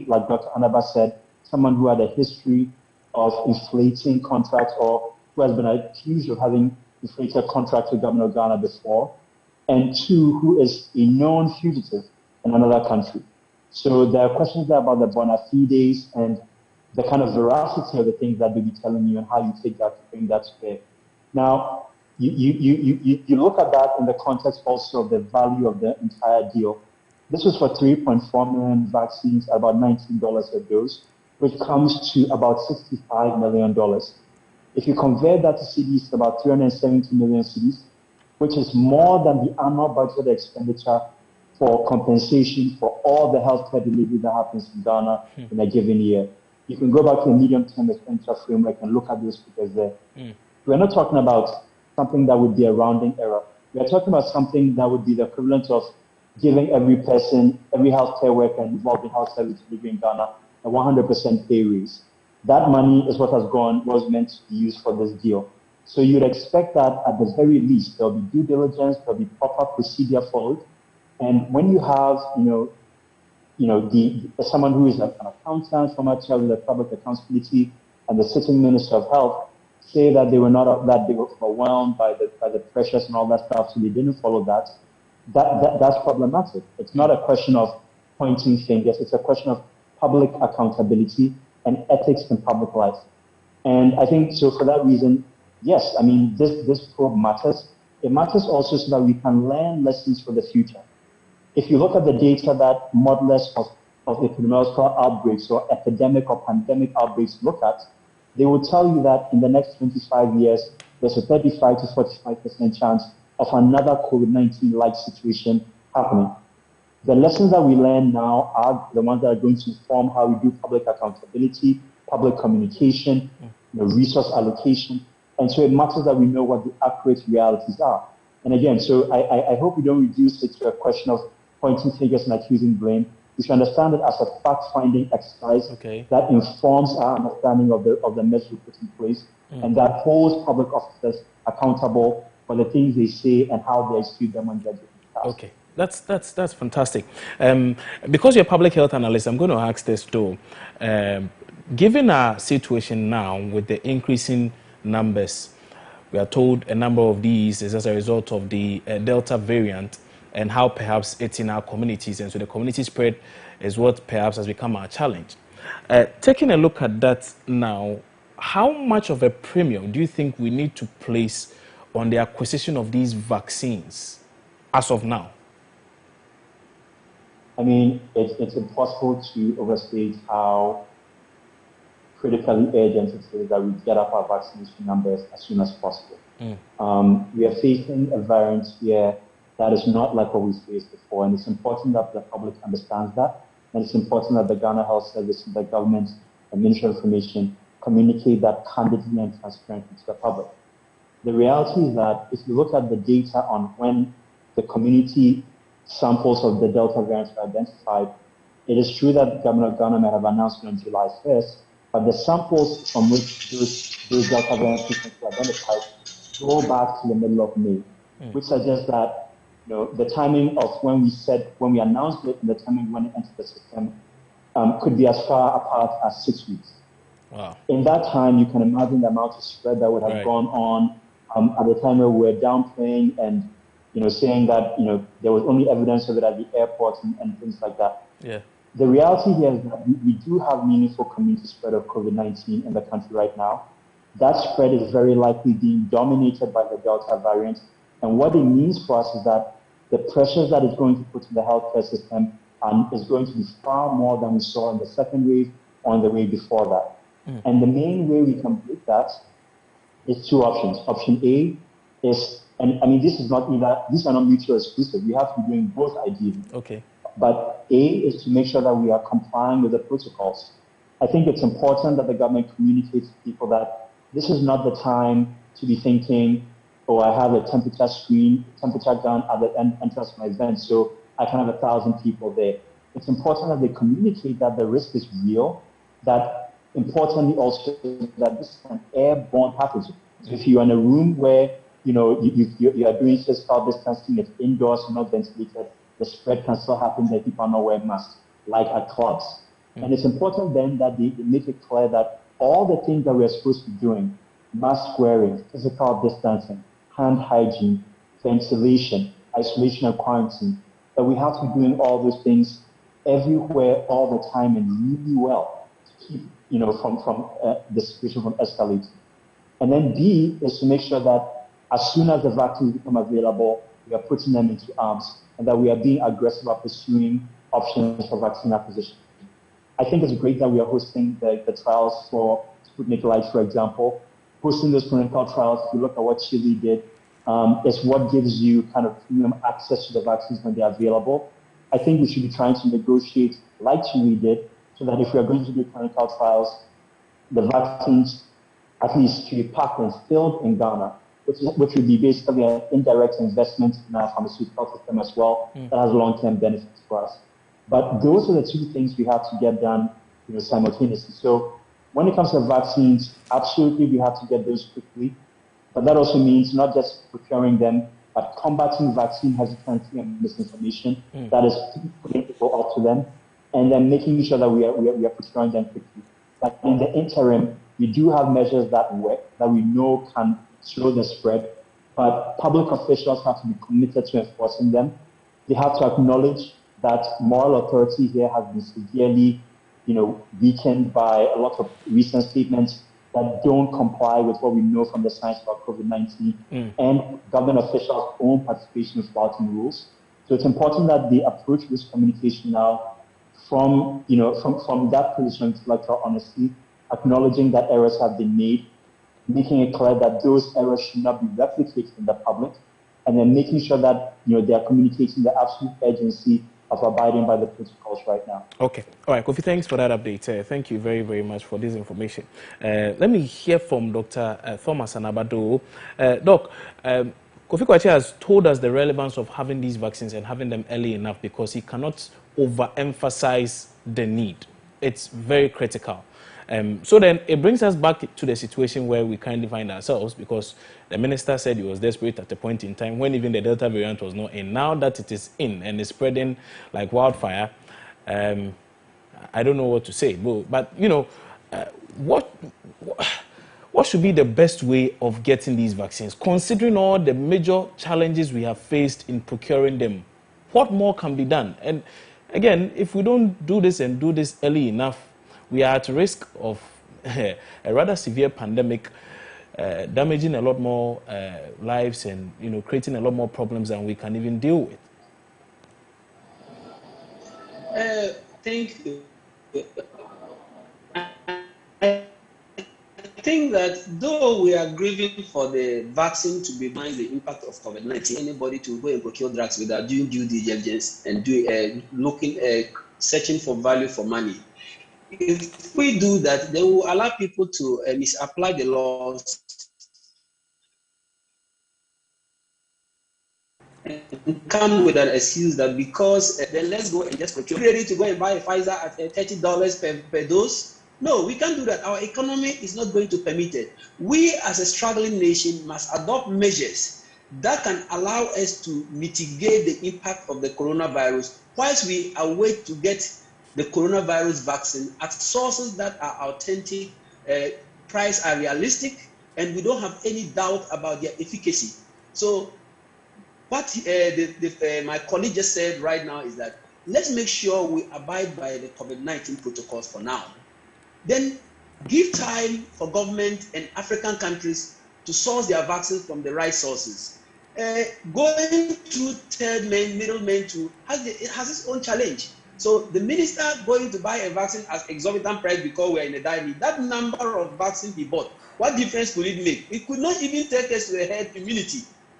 like Dr. Anaba said, someone who had a history of inflating contracts or who has been accused of having inflated contracts with government of Ghana before, and two, who is a known fugitive in another country. So there are questions there about the bona fides and the kind of veracity of the things that they'll be telling you and how you take that to bring that to bear. Now, you look at that in the context also of the value of the entire deal. This was for 3.4 million vaccines, about $19 a dose, which comes to about $65 million. If you convert that to cedis, it's about 370 million cedis, which is more than the annual budget expenditure for compensation for all the healthcare delivery that happens in Ghana in a given year. You can go back to a medium-term expenditure framework and look at those figures there. We're not talking about something that would be a rounding error. We're talking about something that would be the equivalent of giving every person, every healthcare worker involved in health service delivery in Ghana a 100% pay raise. That money is what was meant to be used for this deal. So you'd expect that at the very least, there'll be due diligence, there'll be proper procedure followed. And when you have, someone who is an accountant, former chair of the Public Accounts Committee, and the sitting Minister of Health say that they were overwhelmed by the pressures and all that stuff, so they didn't follow that. That's problematic. It's not a question of pointing fingers. It's a question of public accountability and ethics in public life. And I think so for that reason, yes, I mean, this probe matters. It matters also so that we can learn lessons for the future. If you look at the data that modelers of epidemiological outbreaks or epidemic or pandemic outbreaks look at, they will tell you that in the next 25 years, there's a 35 to 45% chance of another COVID-19-like situation happening. The lessons that we learn now are the ones that are going to inform how we do public accountability, public communication, resource allocation. And so it matters that we know what the accurate realities are. And again, so I hope we don't reduce it to a question of pointing fingers and accusing blame. We should understand it as a fact-finding exercise that informs our understanding of the measures we put in place and that holds public officers accountable for the things they say and how they execute them when they're doing tasks. Okay, that's fantastic. Because you're a public health analyst, I'm going to ask this too. Given our situation now with the increasing numbers, we are told a number of these is as a result of the Delta variant and how perhaps it's in our communities. And so the community spread is what perhaps has become our challenge. Taking a look at that now, how much of a premium do you think we need to place on the acquisition of these vaccines as of now? I mean, it's impossible to overstate how critically urgent it is that we get up our vaccination numbers as soon as possible. We are facing a variant here that is not like what we faced before, and it's important that the public understands that, and it's important that the Ghana Health Service and the government and Ministry of Information communicate that candidly and transparently to the public. The reality is that if you look at the data on when the community samples of the Delta variant were identified, it is true that the government of Ghana may have announced on July 1st, but the samples from which those Delta variant patients were identified go back to the middle of May, which suggests that the timing of when we announced it and the timing when it entered the system could be as far apart as 6 weeks. Wow. In that time, you can imagine the amount of spread that would have gone on at the time where we were downplaying and, saying that, there was only evidence of it at the airport and things like that. Yeah. The reality here is that we do have meaningful community spread of COVID-19 in the country right now. That spread is very likely being dominated by the Delta variant. And what it means for us is that the pressures that it's going to put in the healthcare system is going to be far more than we saw in the second wave or in the wave before that. And the main way we can break that is two options. Option A is, and I mean, these are not mutually exclusive. We have to be doing both ideally. Okay. But A is to make sure that we are complying with the protocols. I think it's important that the government communicates to people that this is not the time to be thinking, oh, I have a temperature gun at the entrance of my event, so I can have 1,000 people there. It's important that they communicate that the risk is real, that importantly also that this is an airborne pathogen. So if you're in a room where you are doing physical distancing, it's indoors, not ventilated, the spread can still happen that people are not wearing masks, like at clubs. And it's important then that they make it clear that all the things that we're supposed to be doing, mask wearing, physical distancing, hand hygiene, ventilation, isolation and quarantine, that we have to be doing all those things everywhere, all the time, and really well to keep, from the situation from escalating. And then B is to make sure that as soon as the vaccines become available, we are putting them into arms, and that we are being aggressive at pursuing options for vaccine acquisition. I think it's great that we are hosting the trials for Sputnik Light, for example. Hosting those clinical trials, if you look at what Chile did, is what gives you kind of premium access to the vaccines when they're available. I think we should be trying to negotiate like Chile did, so that if we are going to do clinical trials, the vaccines at least should be packed and filled in Ghana, which would be basically an indirect investment in our pharmaceutical system as well, that has long-term benefits for us. But those are the two things we have to get done, simultaneously. So when it comes to vaccines, absolutely we have to get those quickly. But that also means not just procuring them, but combating vaccine hesitancy and misinformation that is putting people up to them, and then making sure that we are procuring them quickly. But in the interim, we do have measures that work, that we know can slow the spread, but public officials have to be committed to enforcing them. They have to acknowledge that moral authority here has been severely, weakened by a lot of recent statements that don't comply with what we know from the science about COVID-19 and government officials' own participation in flouting rules. So it's important that they approach this communication now from that position of intellectual honesty, acknowledging that errors have been made, making it clear that those errors should not be replicated in the public, and then making sure that they are communicating the absolute urgency of abiding by the protocols right now. Okay. All right, Kofi, thanks for that update. Thank you very, very much for this information. Let me hear from Dr. Thomas Anabado. Doc, Kofi Kwachi has told us the relevance of having these vaccines and having them early enough because he cannot overemphasize the need. It's very critical. So then it brings us back to the situation where we currently find ourselves, because the minister said he was desperate at a point in time when even the Delta variant was not in. Now that it is in and is spreading like wildfire, I don't know what to say. But what should be the best way of getting these vaccines, considering all the major challenges we have faced in procuring them? What more can be done? And again, if we don't do this and do this early enough, we are at risk of a rather severe pandemic, damaging a lot more lives and creating a lot more problems than we can even deal with. Thank you. I think that though we are grieving for the vaccine to be behind the impact of COVID-19, anybody to go and procure drugs without doing due diligence and searching for value for money. If we do that, they will allow people to misapply the laws and come with an excuse that because then let's go and just procure. Ready to go and buy a Pfizer at $30 per dose? No, we can't do that. Our economy is not going to permit it. We as a struggling nation must adopt measures that can allow us to mitigate the impact of the coronavirus whilst we await to get the coronavirus vaccine at sources that are authentic, price are realistic, and we don't have any doubt about their efficacy. So what my colleague just said right now is that let's make sure we abide by the COVID-19 protocols for now. Then give time for government and African countries to source their vaccines from the right sources. Going through third men, middlemen it has its own challenge. So the minister going to buy a vaccine at exorbitant price because we're in a dire need, that number of vaccines he bought, what difference could it make? It could not even take us to a herd immunity.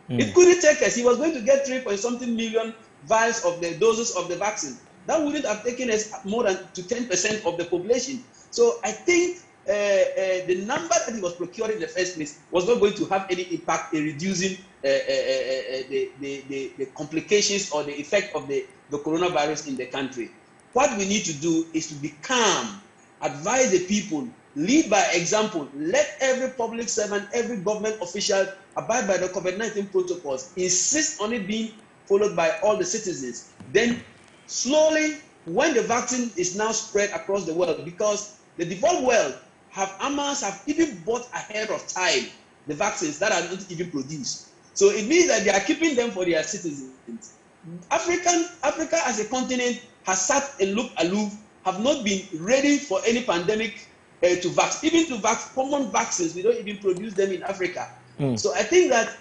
It couldn't take us. He was going to get 3-point-something million vials of the doses of the vaccine. That wouldn't have taken us more than to 10% of the population. So I think the number that he was procuring in the first place was not going to have any impact in reducing the complications or the effect of the coronavirus in the country. What we need to do is to be calm, advise the people, lead by example, let every public servant, every government official abide by the COVID-19 protocols, insist on it being followed by all the citizens. Then slowly, when the vaccine is now spread across the world, because the developed world have even bought ahead of time the vaccines that are not even produced. So it means that they are keeping them for their citizens. Africa as a continent has sat and looked aloof, have not been ready for any pandemic to vaccine. Even to common vaccines, we don't even produce them in Africa. So I think that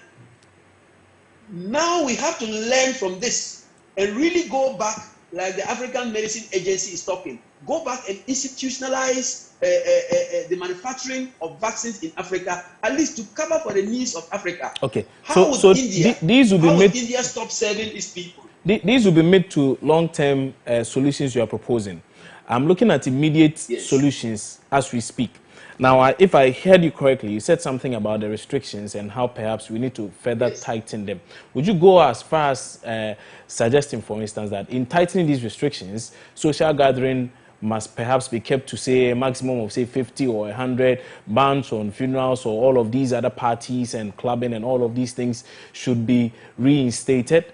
now we have to learn from this and really go back, like the African Medicine Agency is talking, go back and institutionalize the manufacturing of vaccines in Africa, at least to cover for the needs of Africa. Okay. How would India stop serving its people? These will be made to long-term solutions you are proposing. I'm looking at immediate solutions as we speak. Now, if I heard you correctly, you said something about the restrictions and how perhaps we need to further tighten them. Would you go as far as suggesting, for instance, that in tightening these restrictions, social gathering must perhaps be kept to, say, a maximum of, say, 50 or 100, bans on funerals or all of these other parties and clubbing and all of these things should be reinstated?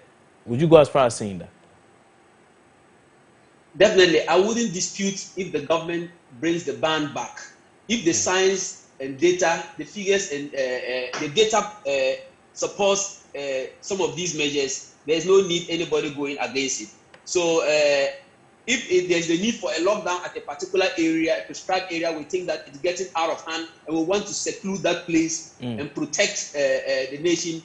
Would you go as far as saying that? Definitely. I wouldn't dispute if the government brings the ban back. If the science and data, the figures and the data supports some of these measures, there's no need anybody going against it. So if there's the need for a lockdown at a particular area, a prescribed area, we think that it's getting out of hand and we want to seclude that place and protect the nation,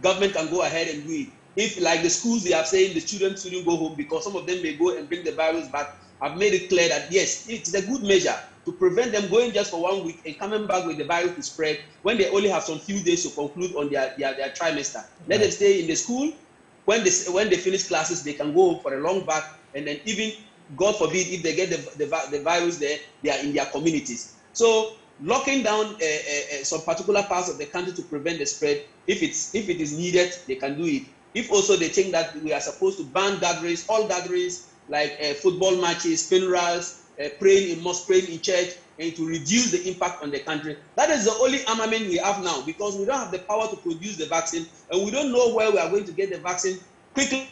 government can go ahead and do it. If, like the schools, they are saying the children shouldn't go home because some of them may go and bring the virus back, I've made it clear that yes, it's a good measure to prevent them going just for 1 week and coming back with the virus to spread when they only have some few days to conclude on their trimester. Let them stay in the school. When they finish classes, they can go for a long back, and then even, God forbid, if they get the virus there, they are in their communities. So locking down some particular parts of the country to prevent the spread, if it is needed, they can do it. If also they think that we are supposed to ban gatherings, all gatherings like football matches, funerals, praying in mosque, praying in church, and to reduce the impact on the country. That is the only armament we have now, because we don't have the power to produce the vaccine, and we don't know where we are going to get the vaccine quickly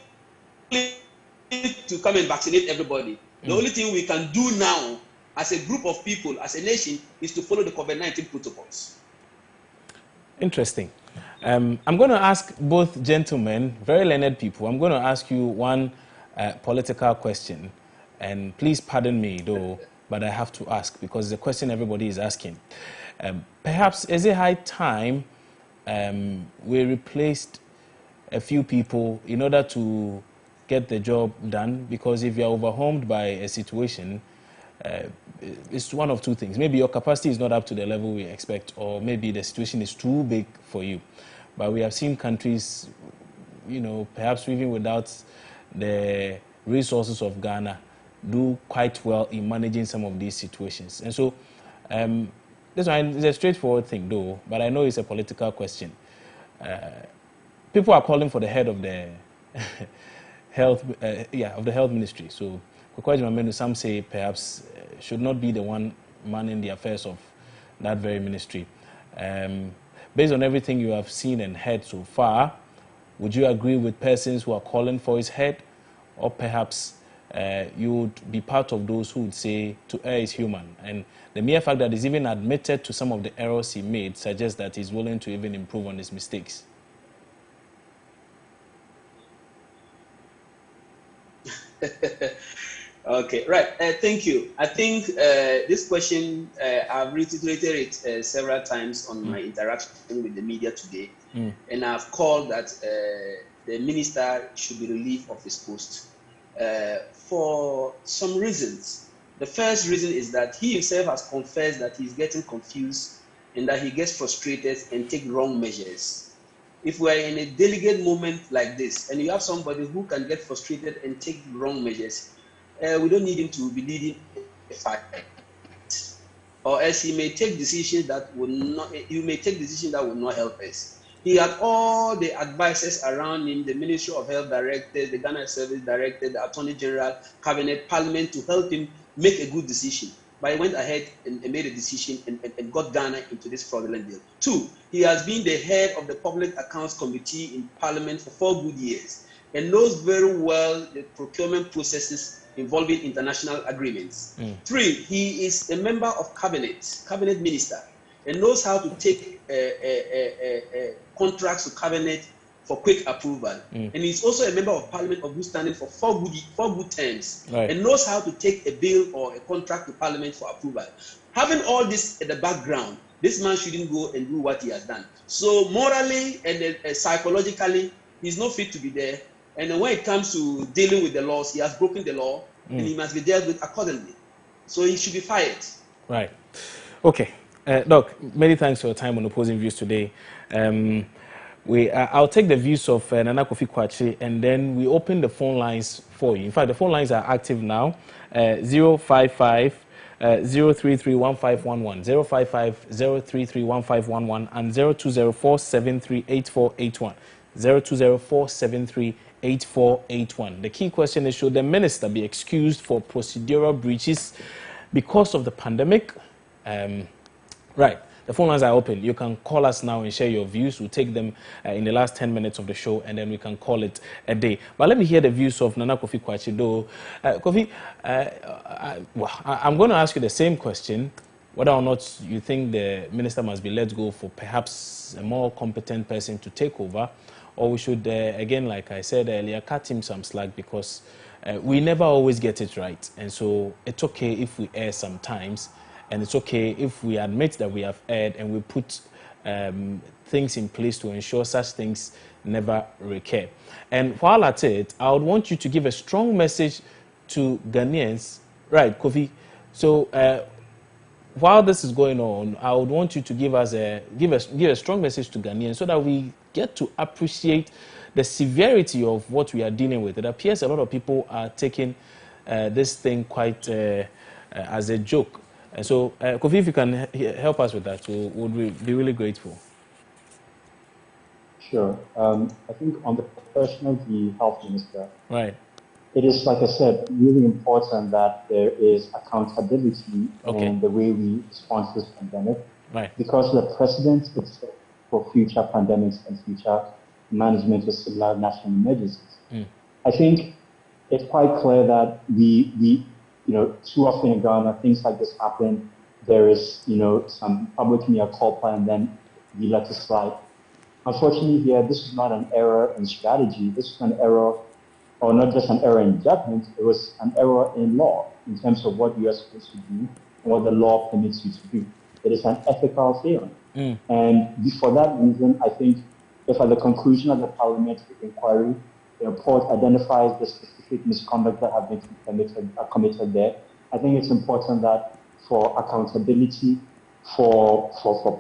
to come and vaccinate everybody. The only thing we can do now as a group of people, as a nation, is to follow the COVID-19 protocols. Interesting. I'm going to ask both gentlemen, very learned people, I'm going to ask you one political question. And please pardon me, though, but I have to ask because it's a question everybody is asking. Perhaps is it high time we replaced a few people in order to get the job done? Because if you're overwhelmed by a situation, it's one of two things. Maybe your capacity is not up to the level we expect, or maybe the situation is too big for you. But we have seen countries, you know, perhaps even without the resources of Ghana, do quite well in managing some of these situations. And so this one is a straightforward thing, though, but I know it's a political question. People are calling for the head of the health, of the health ministry. So some say perhaps should not be the one manning the affairs of that very ministry. Based on everything you have seen and heard so far, would you agree with persons who are calling for his head, or perhaps you would be part of those who would say to err is human. And the mere fact that he's even admitted to some of the errors he made suggests that he's willing to even improve on his mistakes. Okay, right. Thank you. I think this question, I've reiterated it several times on my interaction with the media today. And I've called that the minister should be relieved of his post for some reasons. The first reason is that he himself has confessed that he's getting confused and that he gets frustrated and take wrong measures. If we're in a delicate moment like this and you have somebody who can get frustrated and take wrong measures, we don't need him to be leading a fight, or else he may take decisions that will not. You may take decisions that will not help us. He had all the advisors around him: the Ministry of Health Director, the Ghana Service Director, the Attorney General, Cabinet, Parliament, to help him make a good decision. But he went ahead and made a decision and got Ghana into this fraudulent deal. 2, he has been the head of the Public Accounts Committee in Parliament for 4 good years and knows very well the procurement processes involving international agreements. 3, he is a member of cabinet minister, and knows how to take contracts to cabinet for quick approval. And he's also a member of parliament of good standing for 4 good terms, and knows how to take a bill or a contract to parliament for approval. Having all this in the background, this man shouldn't go and do what he has done. So morally and psychologically, he's not fit to be there. And when it comes to dealing with the laws, he has broken the law, and he must be dealt with accordingly. So he should be fired. Right. Okay. Doc, many thanks for your time on Opposing Views today. I'll take the views of Nana Kofi Kwachi, and then we open the phone lines for you. In fact, the phone lines are active now. 055 0331511, 055 0331511, and 0204738481, 0204738481. The key question is, should the minister be excused for procedural breaches because of the pandemic? Right. The phone lines are open. You can call us now and share your views. We'll take them in the last 10 minutes of the show, and then we can call it a day. But let me hear the views of Nana Kofi Kwachi, though. Kofi, I'm going to ask you the same question, whether or not you think the minister must be let go for perhaps a more competent person to take over, or we should, again, like I said earlier, cut him some slack, because we never always get it right. And so it's okay if we err sometimes. And it's okay if we admit that we have erred and we put things in place to ensure such things never recur. And while at it, I would want you to give a strong message to Ghanaians. Right, Kofi. So while this is going on, I would want you to give us a strong message to Ghanaians so that we get to appreciate the severity of what we are dealing with. It appears a lot of people are taking this thing quite as a joke. And so, Kofi, if you can help us with that, we would be really grateful. Sure. I think on the question of the health minister, right, it is, like I said, really important that there is accountability in the way we respond to this pandemic, because the precedent itself for future pandemics and future management of similar national emergencies. I think it's quite clear that too often in Ghana, things like this happen. There is, some public mea culpa, and then we let it slide. Unfortunately, here, this is not an error in strategy. This is an error, or not just an error in judgment. It was an error in law in terms of what you are supposed to do and what the law permits you to do. It is an ethical failing. And for that reason, I think if at the conclusion of the parliamentary inquiry, the report identifies the specific misconduct that have been committed there, I think it's important that for accountability, for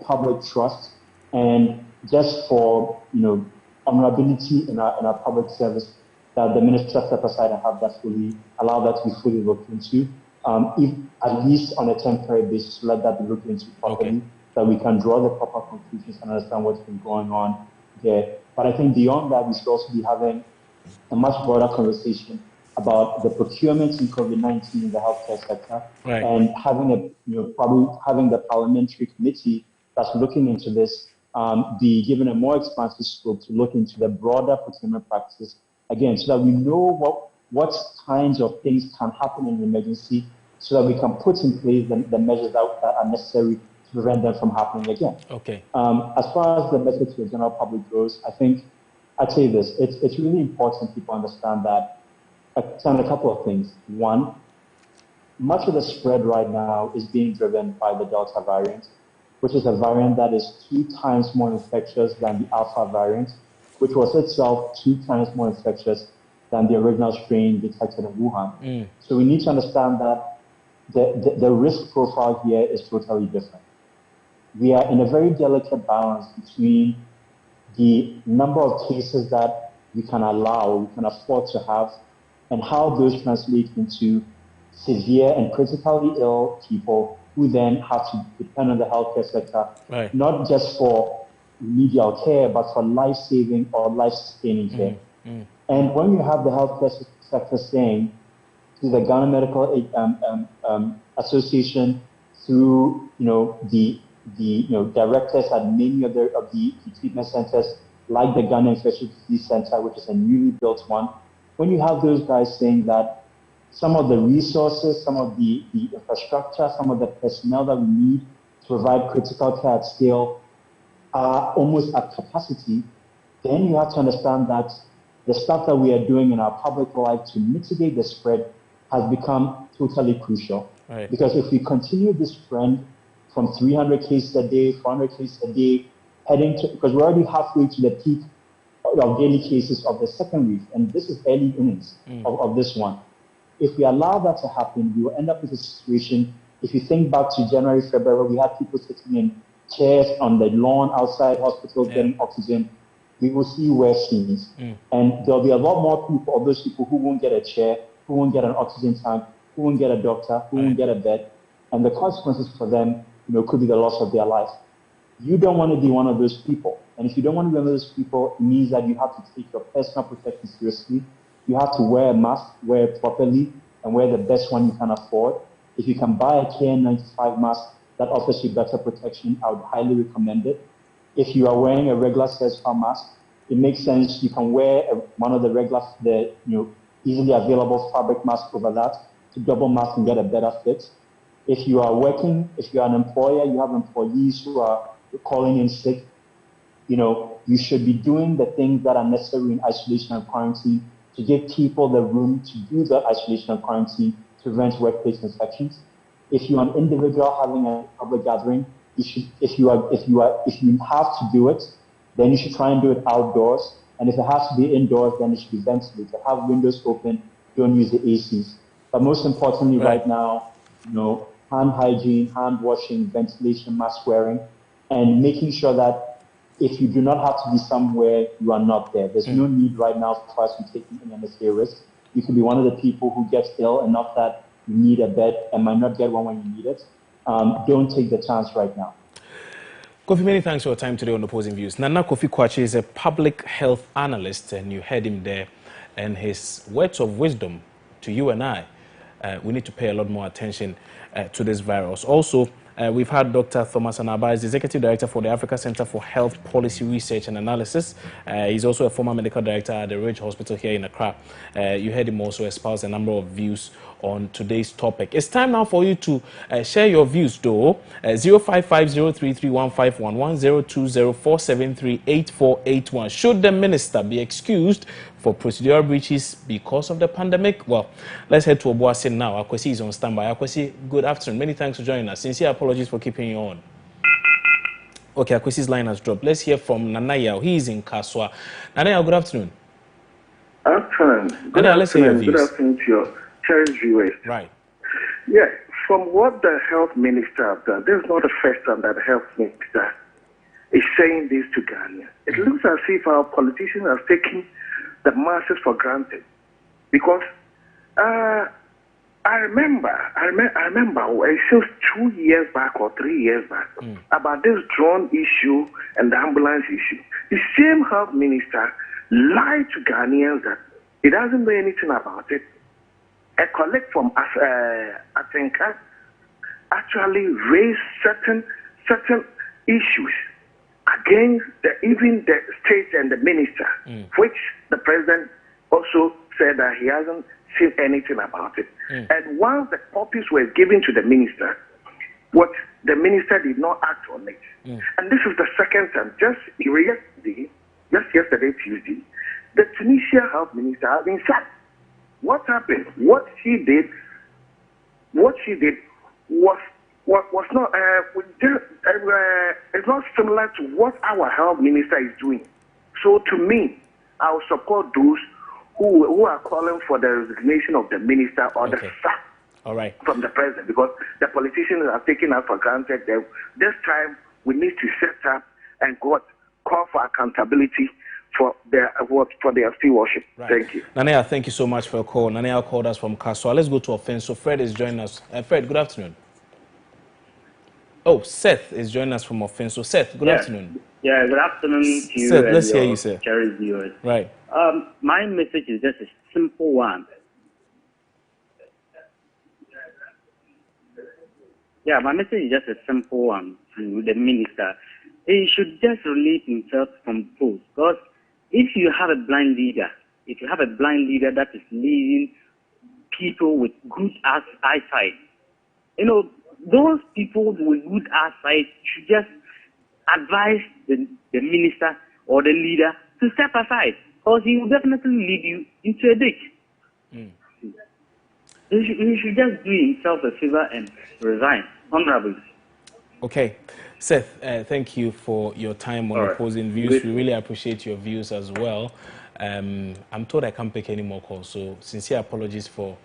public trust, and just for honorability in our public service, that the minister step aside and allow that to be fully looked into, if at least on a temporary basis, let that be looked into properly, that we can draw the proper conclusions and understand what's been going on there. But I think beyond that, we should also be having a much broader conversation about the procurement in COVID-19 in the healthcare sector, and having probably having the parliamentary committee that's looking into this be given a more expansive scope to look into the broader procurement practices again, so that we know what kinds of things can happen in an emergency so that we can put in place the measures that are necessary to prevent them from happening again. Okay. As far as the message to the general public goes, I think I'd say this. It's really important people understand that a couple of things. One, much of the spread right now is being driven by the Delta variant, which is a variant that is 2 times more infectious than the Alpha variant, which was itself 2 times more infectious than the original strain detected in Wuhan. So we need to understand that the risk profile here is totally different. We are in a very delicate balance between the number of cases that we can allow, we can afford to have, and how those translate into severe and critically ill people who then have to depend on the healthcare sector, not just for remedial care, but for life-saving or life-sustaining care. And when you have the healthcare sector saying to the Ghana Medical Association, through the directors at many of the treatment centers, like the Ghana Infectious Disease Center, which is a newly built one, when you have those guys saying that some of the resources, some of the infrastructure, some of the personnel that we need to provide critical care at scale are almost at capacity, then you have to understand that the stuff that we are doing in our public life to mitigate the spread has become totally crucial. Because if we continue this trend from 300 cases a day, 400 cases a day, heading to, because we're already halfway to the peak of daily cases of the second wave, and this is early innings of this one. If we allow that to happen, we will end up with a situation. If you think back to January, February, we had people sitting in chairs on the lawn outside hospitals getting oxygen. We will see worse scenes. And there'll be a lot more people, of those people who won't get a chair, who won't get an oxygen tank, who won't get a doctor, who won't get a bed. And the consequences for them, could be the loss of their life. You don't want to be one of those people. And if you don't want to be one of those people, it means that you have to take your personal protection seriously. You have to wear a mask, wear it properly, and wear the best one you can afford. If you can buy a KN95 mask that offers you better protection, I would highly recommend it. If you are wearing a regular surgical mask, it makes sense. You can wear one of the regular, easily available fabric masks over that to double mask and get a better fit. If you are working, if you are an employer, you have employees who are calling in sick, you should be doing the things that are necessary in isolation and quarantine to give people the room to do the isolation and quarantine to prevent workplace infections. If you're an individual having a public gathering, if you have to do it, then you should try and do it outdoors. And if it has to be indoors, then it should be ventilated. Have windows open, don't use the ACs. But most importantly right now, hand hygiene, hand washing, ventilation, mask wearing, and making sure that if you do not have to be somewhere, you are not there. There's no need right now for us to take any unnecessary risk. You could be one of the people who gets ill enough that you need a bed and might not get one when you need it. Don't take the chance right now. Kofi, many thanks for your time today on Opposing Views. Nana Kofi Kwachi is a public health analyst, and you heard him there, and his words of wisdom to you and I. We need to pay a lot more attention to this virus. Also, we've had Dr. Thomas Anaba, is the Executive Director for the Africa Center for Health Policy Research and Analysis. He's also a former medical director at the Ridge Hospital here in Accra. You heard him also espouse a number of views on today's topic. It's time now for you to share your views, though. 055-033-1511, 020-473-8481. Should the minister be excused for procedural breaches because of the pandemic? Well, let's head to Obuasi now. Akwesi is on standby. Akwesi, good afternoon. Many thanks for joining us. Sincere apologies for keeping you on. Okay, Akwesi's line has dropped. Let's hear from Nanaya. He is in Kaswa. Nanaya, good afternoon. Afternoon. Good Nanaya, let's hear your views. Good afternoon to your cherished viewers. Right. Yeah, from what the health minister has done, this is not the first time that the health minister is saying this to Ghana. It looks as if our politicians are taking the masses for granted, because I remember it was 2 years back or 3 years back about this drone issue and the ambulance issue. The same health minister lied to Ghanaians that he doesn't know anything about it. A colleague from Atenka actually raised certain issues against even the state and the minister, which the president also said that he hasn't seen anything about it. And once the copies were given to the minister, what the minister did not act on it. And this is the second time. Just yesterday, Tuesday, the Tunisia health minister has been sacked. What happened? What she did was not it's not similar to what our health minister is doing. So to me, I will support those who are calling for the resignation of the minister or the sack from the president, because the politicians are taking us for granted. This time we need to set up and call for accountability for their stewardship. Thank you. Nanea, thank you so much for your call. Nanea called us from Kaswa. Let's go to offense. So Fred is joining us. Fred, good afternoon. Oh, Seth is joining us from offense. So Seth, good afternoon. Yeah, good afternoon to you. Seth, and let's hear your you, sir. Cherished viewers. Right. My message is just a simple one. Yeah, my message is just a simple one to the minister. He should just relieve himself from post. Because if you have a blind leader, that is leading people with good eyesight, those people with good eyesight should just advise the minister or the leader to step aside, because he will definitely lead you into a ditch. He should just do himself a favor and resign. Honorable. Okay. Seth, thank you for your time on opposing views. We really appreciate your views as well. I'm told I can't pick any more calls, so sincere apologies for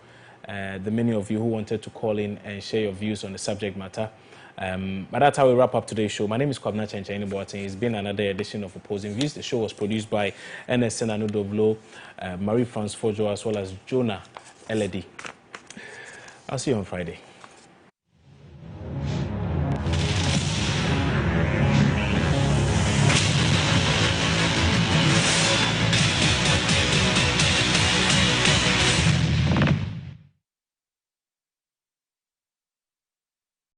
the many of you who wanted to call in and share your views on the subject matter. But that's how we wrap up today's show. My name is Kwabena Boateng. It's been another edition of Opposing Views. The show was produced by NSN Anudoblo, Marie-France Fojo, as well as Jonah Eledi. I'll see you on Friday.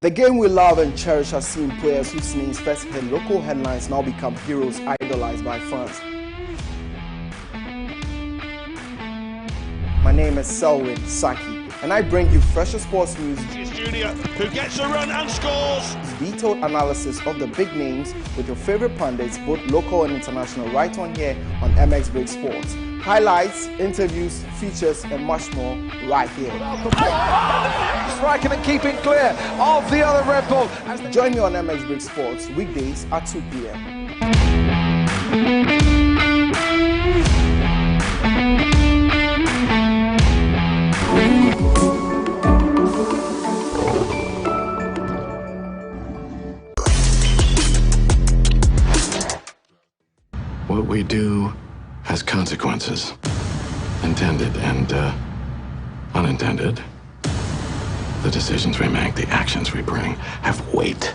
The game we love and cherish has seen players whose names first hit local headlines now become heroes idolized by fans. My name is Selwyn Saki, and I bring you fresher sports news. Junior, who gets a run and scores. Detailed analysis of the big names with your favorite pundits, both local and international, right on here on MX Big Sports. Highlights, interviews, features, and much more right here. Striking and keeping clear of the other Red Bull. Join me on MX Big Sports weekdays at 2 p.m. What we do has consequences, intended and unintended. The decisions we make, the actions we bring, have weight.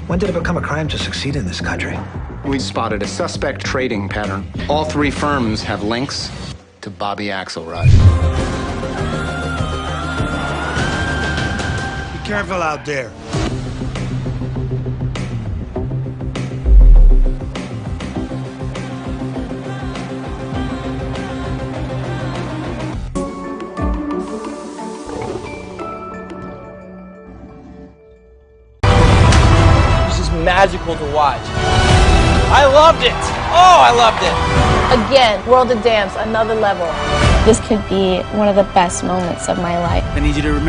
When did it become a crime to succeed in this country? We spotted a suspect trading pattern. All three firms have links to Bobby Axelrod. Be careful out there. Magical to watch. I loved it. Oh, I loved it. Again, World of Dance, another level. This could be one of the best moments of my life. I need you to remember